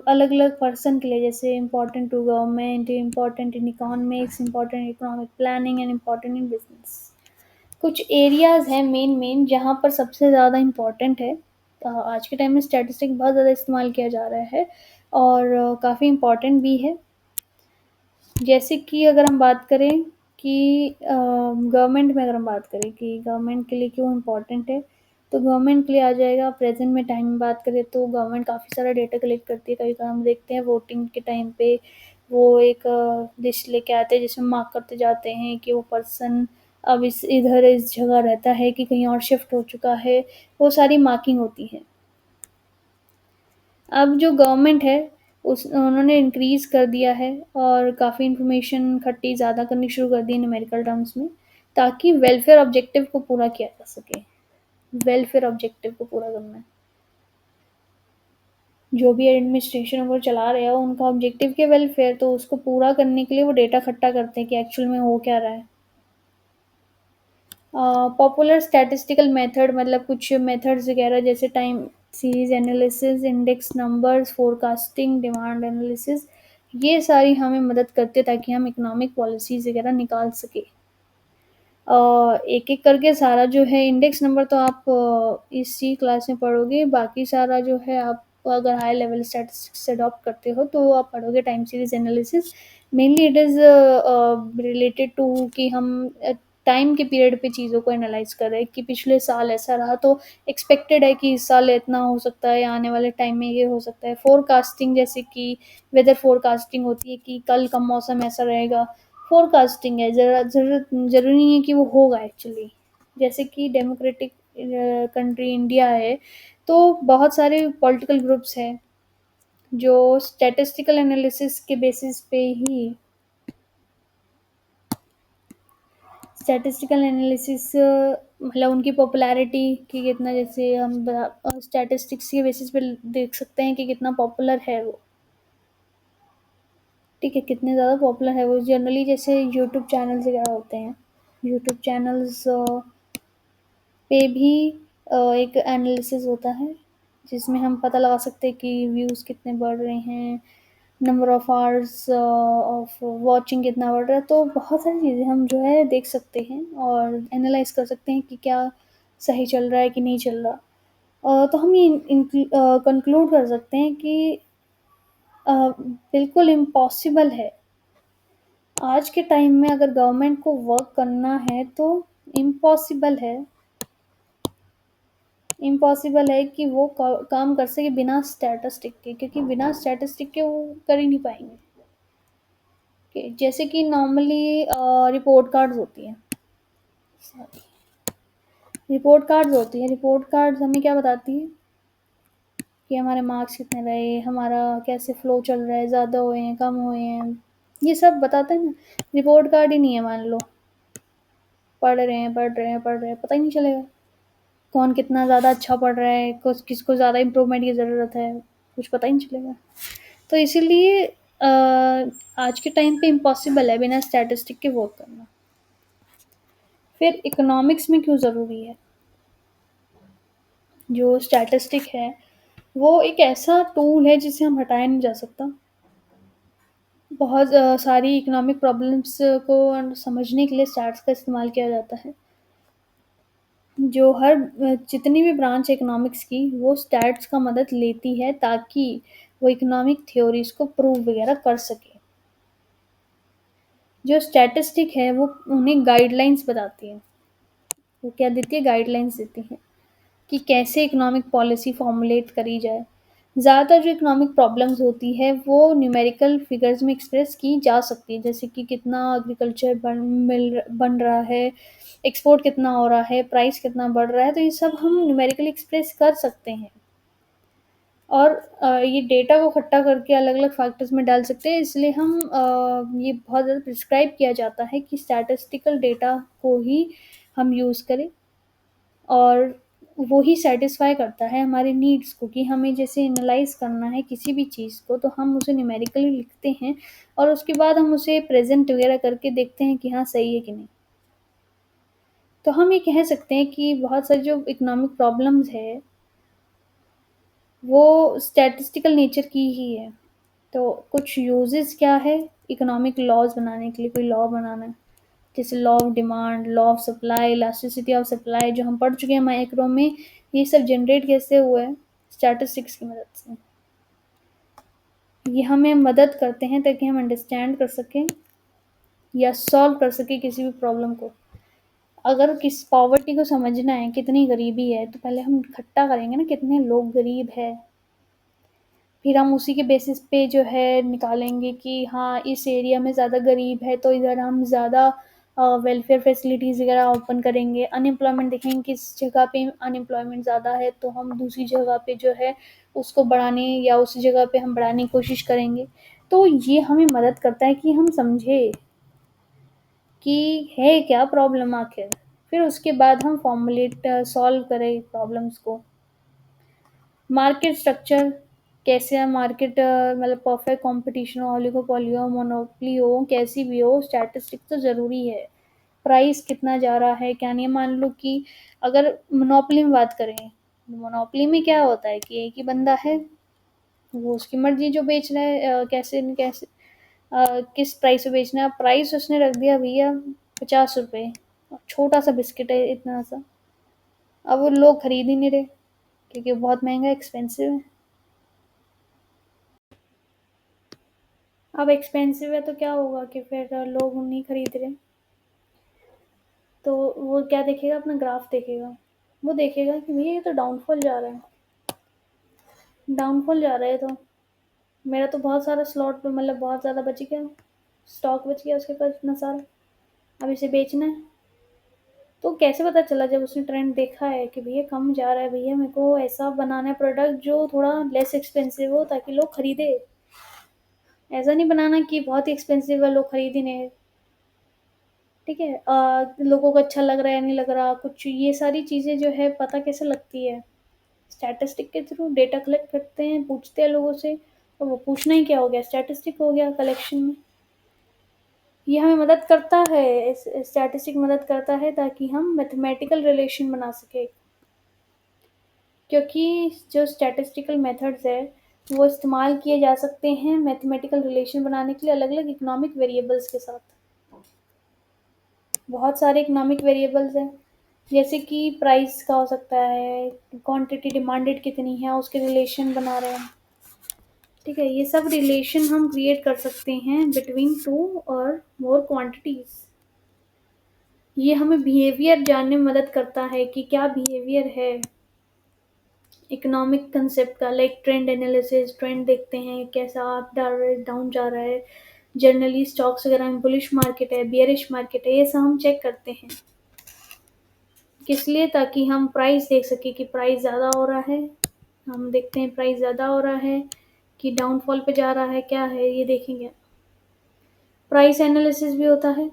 अलग अलग पर्सन के लिए, जैसे important to government, important in economics, important economic planning and important in business. कुछ एरियाज़ हैं मेन जहाँ पर सबसे ज़्यादा इम्पॉर्टेंट है। आज के टाइम में स्टैटिस्टिक बहुत ज़्यादा इस्तेमाल किया जा रहा है और काफ़ी इम्पॉर्टेंट भी है। जैसे कि अगर हम बात करें कि गवर्नमेंट में अगर हम बात करें कि गवर्नमेंट के लिए क्यों इम्पोर्टेंट है, तो गवर्नमेंट के लिए आ जाएगा। प्रेजेंट में टाइम में बात करें तो गवर्नमेंट काफ़ी सारा डेटा कलेक्ट करती है। कभी-कभार हम देखते हैं वोटिंग के टाइम पे वो एक लिस्ट लेके आते हैं जिसमें मार्क करते जाते हैं कि वो पर्सन अब इस जगह रहता है कि कहीं और शिफ्ट हो चुका है, वो सारी मार्किंग होती है। अब जो गवर्नमेंट है उस उन्होंने इंक्रीज़ कर दिया है और काफ़ी इन्फॉर्मेशन इकट्ठी ज़्यादा करनी शुरू कर दी है न्यूमेरिकल टर्म्स में, ताकि वेलफेयर ऑब्जेक्टिव को पूरा किया जा सके। वेलफेयर ऑब्जेक्टिव को पूरा करना है। जो भी एडमिनिस्ट्रेशन वो चला रहे हैं उनका ऑब्जेक्टिव क्या, वेलफेयर, तो उसको पूरा करने के लिए वो डेटा इकट्ठा करते हैं कि एक्चुअल में हो क्या रहा है। पॉपुलर स्टैटिस्टिकल मेथड मतलब कुछ मेथड्स वगैरह जैसे time series analysis, index numbers, forecasting, demand analysis, ये सारी हमें मदद करते हैं ताकि हम इकोनॉमिक पॉलिसीज़ वगैरह निकाल सकें। एक-एक करके सारा जो है इंडेक्स नंबर तो आप इसी क्लास में पढ़ोगे, बाकी सारा जो है आप अगर हाई लेवल स्टैटिस्टिक्स अडॉप्ट करते हो तो आप पढ़ोगे time series analysis. Mainly it is related to कि हम टाइम के पीरियड पे चीज़ों को एनालाइज़ कर रहे हैं कि पिछले साल ऐसा रहा तो एक्सपेक्टेड है कि इस साल इतना हो सकता है या आने वाले टाइम में ये हो सकता है। फोरकास्टिंग जैसे कि वेदर फोरकास्टिंग होती है कि कल का मौसम ऐसा रहेगा, फोरकास्टिंग है, ज़रूरी नहीं है कि वो होगा एक्चुअली। जैसे कि डेमोक्रेटिक कंट्री इंडिया है, तो बहुत सारे पॉलिटिकल ग्रुप्स हैं, जो स्टैटिस्टिकल एनालिसिस के बेसिस पे ही स्टैटिस्टिकल एनालिसिस मतलब उनकी पॉपुलैरिटी कि कितना जैसे हम स्टैटिस्टिक्स के बेसिस पे देख सकते हैं कि कितना पॉपुलर है वो। ठीक है, कितने ज़्यादा पॉपुलर है वो जनरली जैसे यूट्यूब चैनल्स वगैरह होते हैं। यूट्यूब चैनल्स पे भी एक एनालिसिस होता है जिसमें हम पता लगा सकते हैं कि व्यूज़ कितने बढ़ रहे हैं, number of hours of watching कितना बढ़ रहा है। तो बहुत सारी चीज़ें हम जो है देख सकते हैं और एनालाइज कर सकते हैं कि क्या सही चल रहा है कि नहीं चल रहा। तो हम ये कंक्लूड कर सकते हैं कि बिल्कुल इम्पॉसिबल है आज के टाइम में अगर गवर्नमेंट को वर्क करना है तो इम्पॉसिबल है इम्पॉसिबल है कि वो काम कर सके बिना स्टैटिस्टिक के, क्योंकि बिना स्टैटिस्टिक के वो कर ही नहीं पाएंगे। जैसे कि नॉर्मली रिपोर्ट कार्ड्स होती हैं, रिपोर्ट कार्ड्स हमें क्या बताती है कि हमारे मार्क्स कितने रहे, हमारा कैसे फ्लो चल रहा है, ज़्यादा हुए हैं कम हुए हैं, ये सब बताते हैं ना। रिपोर्ट कार्ड ही नहीं है मान लो, पढ़ रहे हैं पता ही नहीं चलेगा कौन कितना ज़्यादा अच्छा पढ़ रहा है, कुछ किसको ज़्यादा इम्प्रूवमेंट की ज़रूरत है, कुछ पता ही नहीं चलेगा। तो इसीलिए आज के टाइम पे इम्पॉसिबल है बिना स्टैटिस्टिक के वर्क करना। फिर इकोनॉमिक्स में क्यों ज़रूरी है? जो स्टैटिस्टिक है वो एक ऐसा टूल है जिसे हम हटाया नहीं जा सकता। बहुत सारी इकोनॉमिक प्रॉब्लम्स को समझने के लिए स्टैट्स का इस्तेमाल किया जाता है। जो हर जितनी भी ब्रांच है इकोनॉमिक्स की वो स्टैट्स का मदद लेती है ताकि वो इकोनॉमिक थ्योरीज को प्रूव वगैरह कर सके। जो स्टैटिस्टिक है वो उन्हें गाइडलाइंस बताती है। वो क्या देती है? गाइडलाइंस देती है कि कैसे इकोनॉमिक पॉलिसी फॉर्मुलेट करी जाए। ज़्यादातर जो इकोनॉमिक प्रॉब्लम्स होती है वो न्यूमेरिकल फिगर्स में एक्सप्रेस की जा सकती है, जैसे कि कितना एग्रीकल्चर बन रहा है, एक्सपोर्ट कितना हो रहा है, प्राइस कितना बढ़ रहा है, तो ये सब हम न्यूमेरिकली एक्सप्रेस कर सकते हैं। और ये डेटा को इकट्ठा करके अलग-अलग फैक्टर्स में डाल सकते हैं, इसलिए हम ये बहुत ज़्यादा प्रिस्क्राइब किया जाता है कि स्टैटिस्टिकल डेटा को ही हम यूज़ करें और वो ही सैटिस्फाई करता है हमारे नीड्स को कि हमें जैसे एनालाइज़ करना है किसी भी चीज़ को तो हम उसे न्यूमेरिकली लिखते हैं और उसके बाद हम उसे प्रेज़ेंट वगैरह करके देखते हैं कि हाँ, सही है कि नहीं। तो हम ये कह सकते हैं कि बहुत सारी जो इकोनॉमिक प्रॉब्लम्स है, वो स्टैटिस्टिकल नेचर की ही है। तो कुछ यूज़ेस क्या है इकोनॉमिक लॉज़ बनाने के लिए, कोई लॉ बनाना है, जैसे law of demand, law of supply, elasticity of supply जो हम पढ़ चुके हैं माइक्रो में, ये सब जनरेट कैसे हुआ है? स्टैटिस्टिक्स की मदद से। ये हमें मदद करते हैं ताकि हम अंडरस्टैंड कर सकें या सॉल्व कर सकें किसी भी प्रॉब्लम को। अगर किस पॉवर्टी को समझना है, कितनी गरीबी है, तो पहले हम इकट्ठा करेंगे ना कितने लोग गरीब हैं। फिर हम उसी के बेसिस पे जो है निकालेंगे कि हाँ, इस एरिया में ज़्यादा गरीब है तो इधर हम ज़्यादा वेलफेयर फैसिलिटीज़ वगैरह ओपन करेंगे। अनएम्प्लॉयमेंट देखेंगे किस जगह पे अनएम्प्लॉयमेंट ज़्यादा है तो हम दूसरी जगह पे जो है उसको बढ़ाने या उसी जगह पे हम बढ़ाने की कोशिश करेंगे। तो ये हमें मदद करता है कि हम समझे कि है क्या प्रॉब्लम आखिर। फिर उसके बाद हम फॉर्मुलेट सॉल्व करें प्रॉब्लम्स को। मार्केट स्ट्रक्चर कैसे है मार्केट, मतलब परफेक्ट कंपटीशन हो, ओलिगोपोली हो, मोनोपोली हो, कैसी भी हो, स्टैटिस्टिक्स तो ज़रूरी है। प्राइस कितना जा रहा है क्या नहीं है। मान लो कि अगर मोनोपोली में बात करें, मोनोपोली में क्या होता है कि एक ही बंदा है, वो उसकी मर्जी जो बेच रहा है, कैसे न कैसे किस प्राइस पे बेचना है। प्राइस उसने रख दिया भैया 50 रुपए, छोटा सा बिस्किट है इतना सा, अब वो लोग खरीद ही नहीं रहे क्योंकि वो बहुत महंगा एक्सपेंसिव है। अब एक्सपेंसिव है तो क्या होगा कि फिर लोग नहीं खरीद रहे, तो वो क्या देखेगा, अपना ग्राफ देखेगा। वो देखेगा कि भैया ये तो डाउनफॉल जा रहा है, डाउनफॉल जा रहा है, तो मेरा तो बहुत सारा स्लॉट मतलब बहुत ज़्यादा बच गया, स्टॉक बच गया उसके पास इतना सारा, अब इसे बेचना है। तो कैसे पता चला, जब उसने ट्रेंड देखा है कि भैया कम जा रहा है, भैया मेरे को ऐसा बनाना है प्रोडक्ट जो थोड़ा लेस एक्सपेंसिव हो ताकि लोग खरीदे। ऐसा नहीं बनाना कि बहुत ही एक्सपेंसिव है लोग खरीद ही नहीं। ठीक है, लोगों को अच्छा लग रहा है नहीं लग रहा कुछ, ये सारी चीज़ें जो है पता कैसे लगती है, स्टैटिस्टिक के थ्रू डेटा कलेक्ट करते हैं, पूछते हैं लोगों से। तो वो पूछना ही क्या हो गया, स्टैटिस्टिक हो गया कलेक्शन में। ये हमें मदद करता है, स्टैटिस्टिक मदद करता है ताकि हम मैथमेटिकल रिलेशन बना सके, क्योंकि जो स्टैटिस्टिकल मेथड्स है वो इस्तेमाल किए जा सकते हैं मैथमेटिकल रिलेशन बनाने के लिए अलग अलग इकोनॉमिक वेरिएबल्स के साथ। बहुत सारे इकोनॉमिक वेरिएबल्स हैं, जैसे कि प्राइस का हो सकता है, क्वांटिटी डिमांडेड कितनी है उसके रिलेशन बना रहे हैं। ठीक है, ये सब रिलेशन हम क्रिएट कर सकते हैं बिटवीन टू और मोर क्वांटिटीज। ये हमें बिहेवियर जानने में मदद करता है कि क्या बिहेवियर है इकोनॉमिक कंसेप्ट का, लाइक ट्रेंड एनालिसिस, ट्रेंड देखते हैं कैसा अप डाउन जा रहा है, जनरली स्टॉक्स वगैरह में बुलिश मार्केट है बियरिश मार्केट है, ये सब हम चेक करते हैं। किस लिए, ताकि हम प्राइस देख सकें कि प्राइस ज़्यादा हो रहा है, हम देखते हैं प्राइस ज़्यादा हो रहा है कि डाउनफॉल पे जा रहा है, क्या है ये देखेंगे। प्राइस एनालिसिस भी होता है,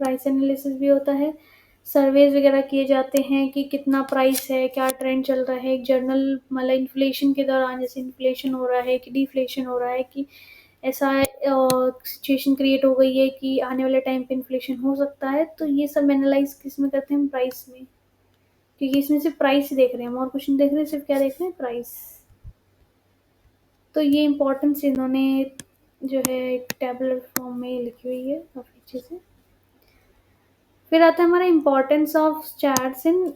प्राइस एनालिसिस भी होता है, सर्वेज वगैरह किए जाते हैं कि कितना प्राइस है, क्या ट्रेंड चल रहा है। एक जर्नल मतलब इन्फ्लेशन के दौरान जैसे इन्फ्लेशन हो रहा है कि डिफ्लेशन हो रहा है, कि ऐसा सिचुएशन क्रिएट हो गई है कि आने वाले टाइम पे इन्फ्लेशन हो सकता है, तो ये सब एनालाइज किस में करते हैं, प्राइस में। क्योंकि इसमें सिर्फ प्राइस ही देख रहे हैं, हम और कुछ नहीं देख रहे, सिर्फ क्या देख रहे हैं, प्राइस। तो ये इम्पोर्टेंस इन्होंने जो है एक टैबुलर फॉर्म में लिखी हुई है काफ़ी अच्छे से। फिर आता है हमारा importance of charts in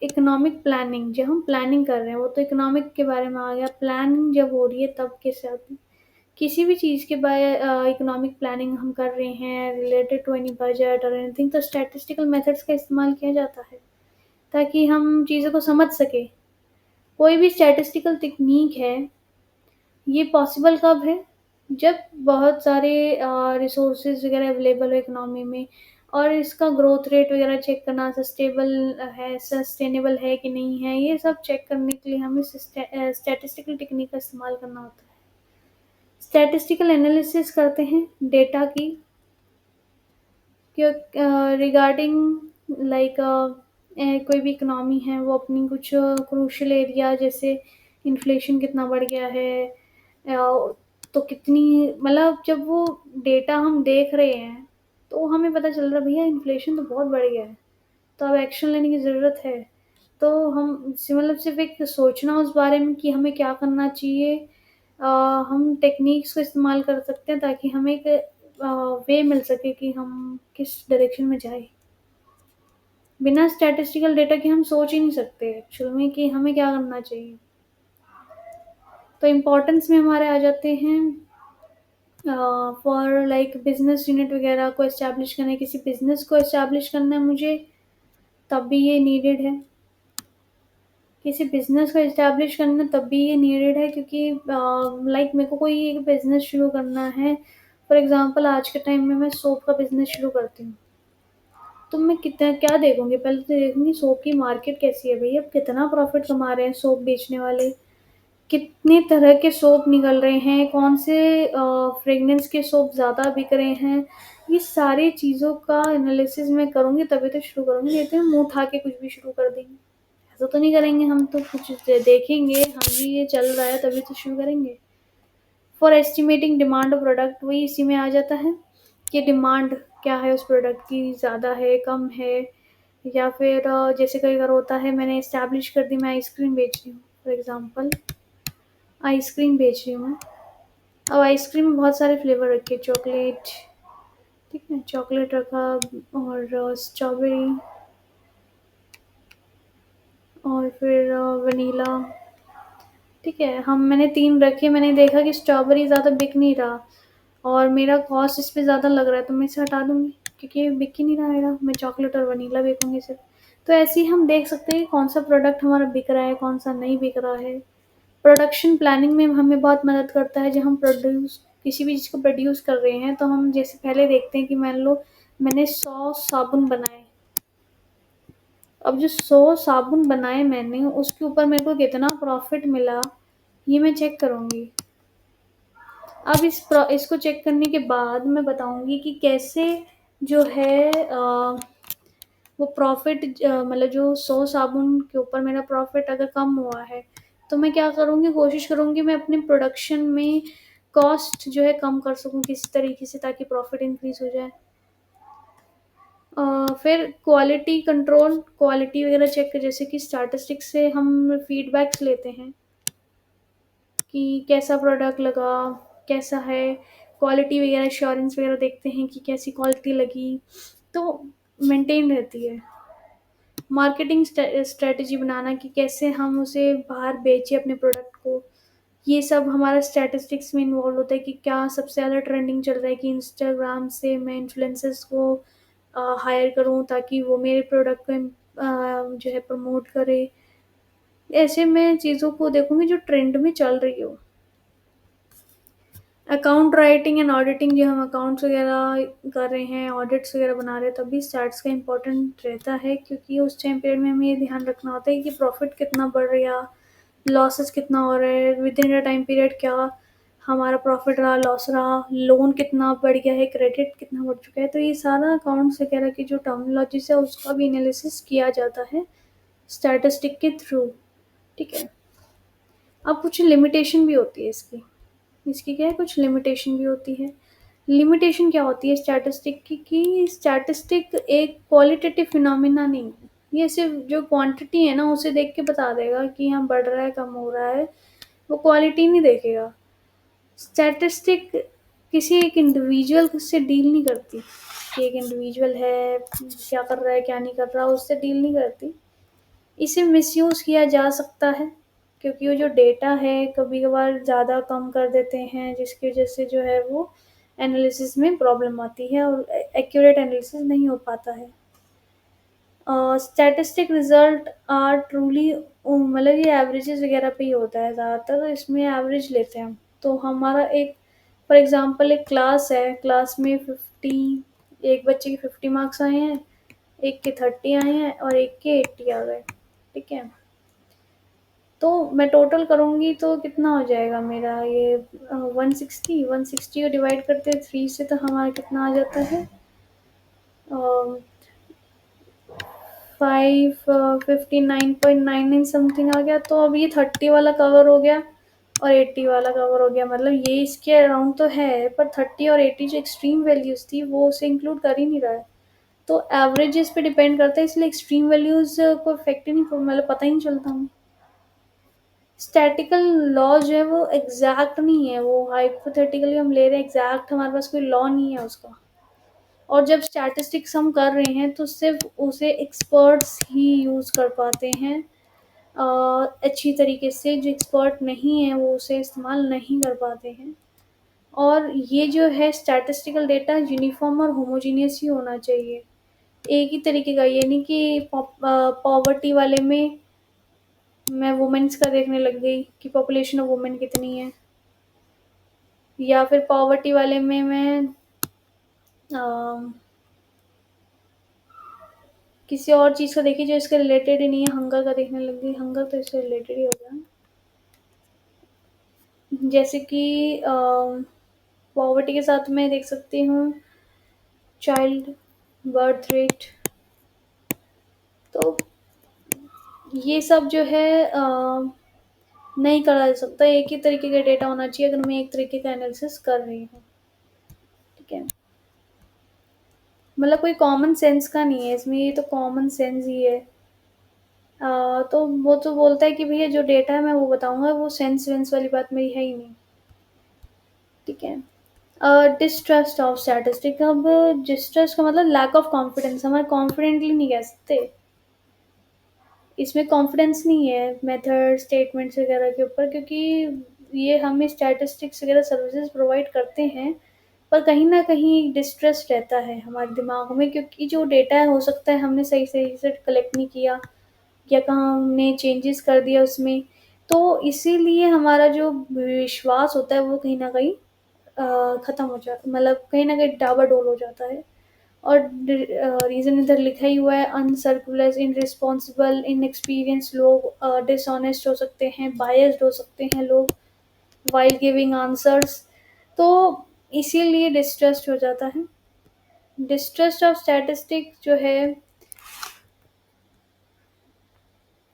economic planning. जब हम प्लानिंग कर रहे हैं, वो तो इकोनॉमिक के बारे में आ गया, प्लानिंग जब हो रही है तब कैसे आती है। किसी भी चीज़ के बारे इकोनॉमिक प्लानिंग हम कर रहे हैं रिलेटेड टू एनी बजट और एनीथिंग, तो स्टैटिस्टिकल मेथड्स का इस्तेमाल किया जाता है ताकि हम चीज़ों को समझ सकें। कोई भी स्टैटिस्टिकल टेक्नीक है, ये पॉसिबल कब है, जब बहुत सारे रिसोर्सेज वगैरह अवेलेबल हो इकोनॉमी में, और इसका ग्रोथ रेट वगैरह चेक करना सस्टेनेबल है कि नहीं है, ये सब चेक करने के लिए हमें स्टैटिस्टिकल टेक्निक का इस्तेमाल करना होता है। स्टैटिस्टिकल एनालिसिस करते हैं डेटा की रिगार्डिंग लाइक कोई भी इकोनॉमी है वो अपनी कुछ क्रूशल एरिया, जैसे इन्फ्लेशन कितना बढ़ गया है, तो कितनी, मतलब जब वो डेटा हम देख रहे हैं तो हमें पता चल रहा है भैया इन्फ्लेशन तो बहुत बढ़ गया है, तो अब एक्शन लेने की ज़रूरत है। तो हम मतलब सिर्फ एक सोचना उस बारे में कि हमें क्या करना चाहिए, हम टेक्निक्स को इस्तेमाल कर सकते हैं ताकि हमें एक वे मिल सके कि हम किस डायरेक्शन में जाए। बिना स्टैटिस्टिकल डेटा के हम सोच ही नहीं सकते एक्चुअल में कि हमें क्या करना चाहिए। तो इम्पोर्टेंस में हमारे आ जाते हैं फॉर लाइक बिजनेस यूनिट वगैरह को इस्टेब्लिश करना है, किसी बिजनेस को इस्टेब्लिश करना है मुझे, तब भी ये नीडेड है। किसी बिजनेस को इस्टेब्लिश करना तब भी ये नीडेड है, क्योंकि लाइक मेरे को कोई एक बिजनेस शुरू करना है, फॉर एग्जांपल आज के टाइम में मैं सोप का बिजनेस शुरू करती हूँ, तो मैं कितना क्या देखूंगी, पहले तो देखूंगी सोप की मार्केट कैसी है, भैया कितना प्रॉफिट कमा रहे हैं सोप बेचने वाले, कितने तरह के सोप निकल रहे हैं, कौन से फ्रेगनेंस के सोप ज़्यादा बिक रहे हैं, ये सारी चीज़ों का एनालिसिस मैं करूँगी तभी तो शुरू करूँगी, नहीं तो हम मुँह उठा के कुछ भी शुरू कर देंगे। ऐसा तो नहीं करेंगे, हम तो कुछ देखेंगे, हम भी ये चल रहा है तभी तो शुरू करेंगे। For estimating demand of product, वही इसी में आ जाता है कि डिमांड क्या है उस प्रोडक्ट की, ज़्यादा है, कम है, या फिर जैसे कई बार होता है मैंने एस्टैब्लिश कर दी, मैं आइसक्रीम बेच रही हूँ, फॉर एग्ज़ाम्पल आइसक्रीम बेच रही हूँ मैं। अब आइसक्रीम में बहुत सारे फ्लेवर रखे, चॉकलेट, ठीक है, चॉकलेट रखा और स्ट्रॉबेरी और फिर वनीला, ठीक है। मैंने 3 रखे, मैंने देखा कि स्ट्रॉबेरी ज़्यादा बिक नहीं रहा और मेरा कॉस्ट इस पे ज़्यादा लग रहा है, तो मैं इसे हटा दूँगी क्योंकि ये बिक ही नहीं रहा मेरा, मैं चॉकलेट और वनीला बेचूँगी सिर्फ़। तो ऐसे ही हम देख सकते हैं कि कौन-सा प्रोडक्ट हमारा बिक रहा है, कौन-सा नहीं बिक रहा है। प्रोडक्शन प्लानिंग में हमें बहुत मदद करता है, जब हम किसी भी चीज़ को प्रोड्यूस कर रहे हैं, तो हम जैसे पहले देखते हैं कि मान लो मैंने 100 साबुन बनाए, अब जो 100 साबुन बनाए मैंने, उसके ऊपर मेरे को कितना प्रॉफ़िट मिला, ये मैं चेक करूँगी। अब इसको चेक करने के बाद मैं बताऊँगी कि कैसे जो है वो प्रॉफ़िट मतलब जो 100 साबुन के ऊपर मेरा प्रॉफ़िट अगर कम हुआ है, तो मैं क्या करूँगी, कोशिश करूँगी मैं अपने प्रोडक्शन में कॉस्ट जो है कम कर सकूँ किसी तरीके से, ताकि प्रॉफ़िट इंक्रीज़ हो जाए। फिर क्वालिटी कंट्रोल, क्वालिटी वगैरह चेक, जैसे कि स्टैटिस्टिक्स से हम फीडबैक्स लेते हैं कि कैसा प्रोडक्ट लगा, कैसा है, क्वालिटी वगैरह एश्योरेंस वगैरह देखते हैं कि कैसी क्वालिटी लगी, तो मेंटेन रहती है। मार्केटिंग स्ट्रैटेजी बनाना कि कैसे हम उसे बाहर बेचें अपने प्रोडक्ट को, ये सब हमारा स्टैटिस्टिक्स में इन्वॉल्व होता है कि क्या सबसे ज़्यादा ट्रेंडिंग चल रहा है, कि इंस्टाग्राम से मैं इन्फ्लुएंसर्स को हायर करूँ ताकि वो मेरे प्रोडक्ट को जो है प्रमोट करे। ऐसे मैं चीज़ों को देखूँगी जो ट्रेंड में चल रही हो। अकाउंट राइटिंग एंड ऑडिटिंग, जो हम अकाउंट्स वगैरह कर रहे हैं, ऑडिट्स वगैरह बना रहे हैं, तब भी स्टैट्स का इम्पोर्टेंट रहता है, क्योंकि उस टाइम पीरियड में हमें ये ध्यान रखना होता है कि प्रॉफिट कितना बढ़ रहा, लॉसेस कितना हो रहा है, with in a time period क्या हमारा प्रॉफिट रहा, लॉस रहा, लोन कितना बढ़ गया है, क्रेडिट कितना बढ़ चुका है। तो ये सारा अकाउंट्स वगैरह की जो टर्मिनोलॉजीज है उसका भी एनालिसिस किया जाता है स्टैटिस्टिक के थ्रू, ठीक है। अब कुछ लिमिटेशन भी होती है इसकी क्या है, कुछ लिमिटेशन भी होती है। लिमिटेशन क्या होती है स्टैटिस्टिक की, कि स्टैटिस्टिक एक क्वालिटेटिव फिनोमिना नहीं है। ये सिर्फ जो क्वांटिटी है ना उसे देख के बता देगा कि यहाँ बढ़ रहा है, कम हो रहा है, वो क्वालिटी नहीं देखेगा। स्टैटिस्टिक किसी एक इंडिविजुअल से डील नहीं करती कि एक इंडिविजुअल है, क्या कर रहा है, क्या नहीं कर रहा, उससे डील नहीं करती। इसे मिसयूज़ किया जा सकता है, क्योंकि वो जो डेटा है कभी-कभार ज़्यादा कम कर देते हैं, जिसकी वज़ह से जो है वो एनालिसिस में प्रॉब्लम आती है और एक्यूरेट एनालिसिस नहीं हो पाता है। स्टैटिस्टिक रिज़ल्ट आर ट्रूली मतलब ये एवरेजेस वग़ैरह पे ही होता है ज़्यादातर, इसमें एवरेज लेते हैं हम। तो हमारा एक फॉर एग्ज़ाम्पल एक क्लास है, क्लास में 50, एक बच्चे के 50 मार्क्स आए हैं, एक के 30 आए हैं और एक के 80 आ गए, ठीक है। तो मैं टोटल करूँगी तो कितना हो जाएगा मेरा ये 160 को डिवाइड करते हैं 3 से, तो हमारा कितना आ जाता है 559.99 समथिंग आ गया। तो अब ये 30 वाला कवर हो गया और 80 वाला कवर हो गया, मतलब ये इसके अराउंड तो है, पर 30 और 80 जो एक्सट्रीम वैल्यूज़ थी वो उसे इंक्लूड कर ही नहीं रहा है। तो एवरेजेस पे डिपेंड करता है, इसलिए एक्सट्रीम वैल्यूज़ को इफेक्ट ही नहीं, मतलब पता ही नहीं चलता हमें। स्टैटिकल लॉ जो है वो एग्जैक्ट नहीं है, वो हाइपोथेटिकली हम ले रहे हैं, एग्जैक्ट हमारे पास कोई लॉ नहीं है उसका। और जब स्टैटिस्टिक्स हम कर रहे हैं तो सिर्फ उसे एक्सपर्ट्स ही यूज़ कर पाते हैं अच्छी तरीके से, जो एक्सपर्ट नहीं है वो उसे इस्तेमाल नहीं कर पाते हैं। और ये जो है स्टैटिस्टिकल डेटा यूनिफॉर्म और होमोजीनियस ही होना चाहिए, एक ही तरीके का। ये नहीं कि पॉवर्टी वाले में मैं वुमेन्स का देखने लग गई कि पॉपुलेशन ऑफ वुमेन कितनी है, या फिर पॉवर्टी वाले में मैं किसी और चीज़ का देखी जो इसके रिलेटेड ही नहीं है, हंगर का देखने लग गई, हंगर तो इससे रिलेटेड ही हो गया। जैसे कि पॉवर्टी के साथ मैं देख सकती हूँ चाइल्ड बर्थ रेट। तो ये सब जो है नहीं करा जा सकता, एक ही तरीके का डेटा होना चाहिए अगर मैं एक तरीके का एनालिसिस कर रही हूँ, ठीक है। मतलब कोई कॉमन सेंस का नहीं है इसमें, ये तो कॉमन सेंस ही है। तो वो तो बोलता है कि भैया जो डेटा है मैं वो बताऊँगा, वो सेंस वेंस वाली बात मेरी है ही नहीं। ठीक है। डिस्ट्रस्ट ऑफ स्टैटिस्टिक, अब डिस्ट्रस्ट का मतलब लैक ऑफ कॉन्फिडेंस, हम कॉन्फिडेंटली नहीं कह सकते। इसमें कॉन्फिडेंस नहीं है मेथड स्टेटमेंट्स वगैरह के ऊपर, क्योंकि ये हमें स्टैटिस्टिक्स वगैरह सर्विसेज प्रोवाइड करते हैं, पर कहीं न कहीं डिस्ट्रस्ट रहता है हमारे दिमाग में, क्योंकि जो डेटा है हो सकता है हमने सही से कलेक्ट नहीं किया, या कहाँ हमने चेंजेस कर दिया उसमें। तो इसीलिए हमारा जो विश्वास होता है वो कहीं न कहीं ख़त्म हो जा मतलब कहीं न कहीं डावाडोल हो जाता है। और रीज़न इधर लिखा ही हुआ है, अनसर्कुलर, इररिस्पॉन्सिबल, इनएक्सपीरियंस्ड लोग, डिसऑनेस्ट हो सकते हैं, बायस्ड हो सकते हैं लोग व्हाइल गिविंग आंसर्स। तो इसीलिए डिस्ट्रस्ट हो जाता है। डिस्ट्रस्ट ऑफ स्टैटिस्टिक जो है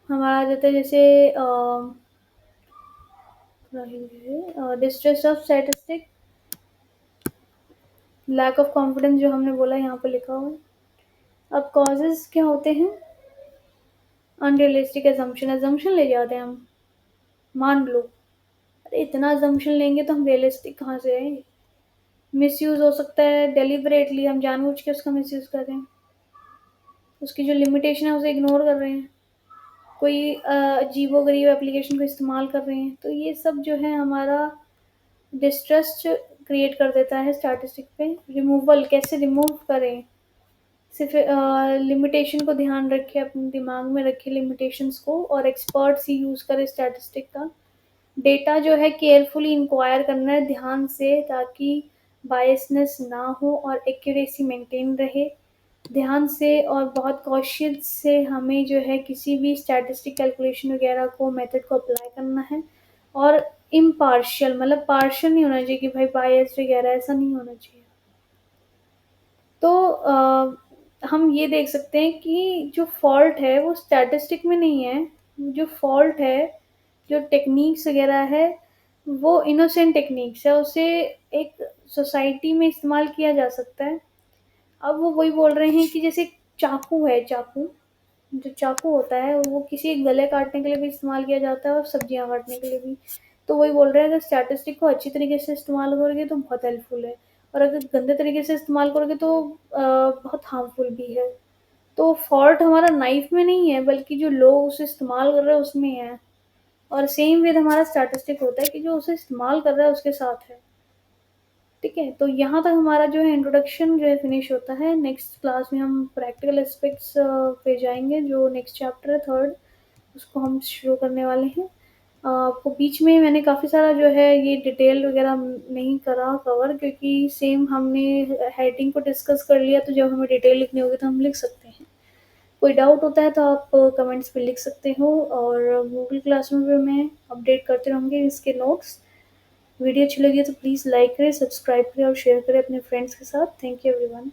हमारा आ जाता है, जैसे distrust of statistic, lack of confidence जो हमने बोला यहाँ पे लिखा हुआ है। अब कॉजेज़ क्या होते हैं? अनरियलिस्टिक असम्पशन, असम्पशन ले जाते हैं हम, मान लो। अरे इतना असम्पशन लेंगे तो हम रियलिस्टिक कहाँ से रहेंगे? मिसयूज़ हो सकता है, डेलिबरेटली हम जानबूझ के उसका मिसयूज़ कर रहे हैं। उसकी जो लिमिटेशन है उसे इग्नोर कर रहे हैं। कोई अजीबो-गरीब एप्लीकेशन को इस्तेमाल कर रहे हैं। तो ये सब जो है हमारा डिस्ट्रस्ट क्रिएट कर देता है स्टैटिस्टिक पे। रिमूवल, कैसे रिमूव करें? सिर्फ़ लिमिटेशन को ध्यान रखें, अपने दिमाग में रखें लिमिटेशंस को, और एक्सपर्ट्स ही यूज़ करें स्टैटिस्टिक का। डेटा जो है केयरफुली इंक्वायर करना है ध्यान से, ताकि बायसनेस ना हो और एक्यूरेसी मेंटेन रहे। ध्यान से और बहुत कॉशियस से हमें जो है किसी भी स्टैटिस्टिक कैलकुलेशन वगैरह को, मेथड को अप्लाई करना है। और इम्पार्शियल, मतलब पार्शियल नहीं होना चाहिए कि भाई बायस्ड वगैरह, ऐसा नहीं होना चाहिए। तो हम ये देख सकते हैं कि जो फ़ॉल्ट है वो स्टैटिस्टिक में नहीं है। जो फ़ॉल्ट है, जो टेक्नीक्स वगैरह है, वो इनोसेंट टेक्नीक्स है, उसे एक सोसाइटी में इस्तेमाल किया जा सकता है। अब वो वही बोल रहे हैं कि जैसे चाकू है, चाकू, जो चाकू होता है वो किसी गले काटने के लिए भी इस्तेमाल किया जाता है और सब्जियाँ काटने के लिए भी। तो वही बोल रहे हैं, अगर स्टैटिस्टिक को अच्छी तरीके से इस्तेमाल करोगे तो बहुत हेल्पफुल है, और अगर गंदे तरीके से इस्तेमाल करोगे तो बहुत हार्मफुल भी है। तो फॉल्ट हमारा नाइफ में नहीं है, बल्कि जो लोग उसे इस्तेमाल कर रहे हैं उसमें है। और सेम विद हमारा स्टैटिस्टिक होता है कि जो उसे इस्तेमाल कर रहा है उसके साथ है। ठीक है, तो यहाँ तक हमारा जो है इंट्रोडक्शन जो है फिनिश होता है। नेक्स्ट क्लास में हम प्रैक्टिकल एस्पेक्ट्स पे जाएँगे, जो नेक्स्ट चैप्टर है 3rd, उसको हम शुरू करने वाले हैं। आपको बीच में मैंने काफ़ी सारा जो है ये डिटेल वगैरह नहीं करा कवर, क्योंकि सेम हमने हेडिंग को डिस्कस कर लिया, तो जब हमें डिटेल लिखनी होगी तो हम लिख सकते हैं। कोई डाउट होता है तो आप कमेंट्स में लिख सकते हो, और गूगल क्लासरूम पे मैं अपडेट करते रहूँगी इसके नोट्स। वीडियो अच्छी लगी तो प्लीज़ लाइक करें, सब्सक्राइब करें और शेयर करें अपने फ्रेंड्स के साथ। Thank you everyone.